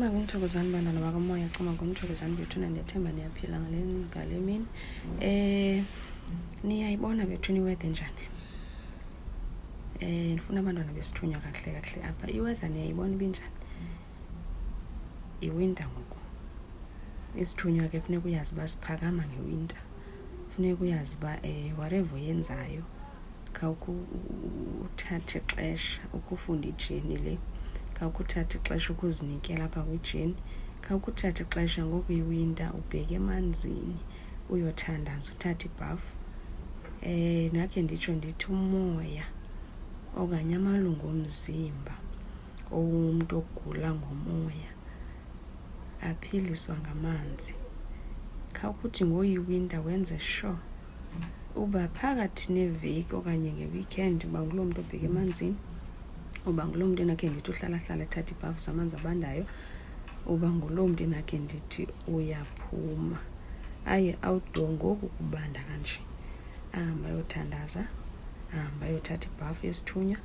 Cama ngumthokozane bantwana bakamoya, cama ngumthokozane bethuna, ndiyathemba niyaphila ngale mini. Niyayibona bethuna iweather njani? Ndifuna abantwana besithunywa kakuhle apha. Iweather niyayibona ibinjani? Iwinter ngoku. Isithunywa ke funeka uyazi uba siphakama ngewinter. Funeka uyazi uba whatever uyenzayo khawukho uthathe ixesha ukufunda ijeni le, khawukho uthathe ixesha ukuzinikela apha kwijeni, khawukho uthathe ixesha ngoku iwinter ubheke emanzini uyothandaza, uthathe ibhafu. Nakhe nditsho ndithi umoya okanye amalungu omzimba owumntu ogula ngomoya aphiliswa ngamanzi. Khawukuthi ngoyiwinter wenze sure uba phakathi neveki okanye ngeweekend uba nguloo mntu obheka emanzini, uba nguloo mntu nakhe ndithi uhlala ethatha ibhafu zamanzi abandayo, uba nguloo mntu nakhe ndithi uyaphuma aye outdoor ngoku kubanda kanje, ahambe ayothandaza, ahambe ayothatha ibhafu yesithunywa.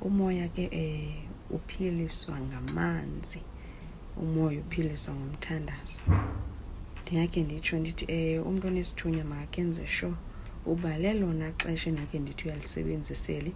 Umoya ke uphiliswa ngamanzi, umoya uphiliswa ngomthandazo. Ndingakhe nditsho ndithi umntu onesithunywa makakenze sure uba lelona xesha endakhe ndithi uyalisebenzisele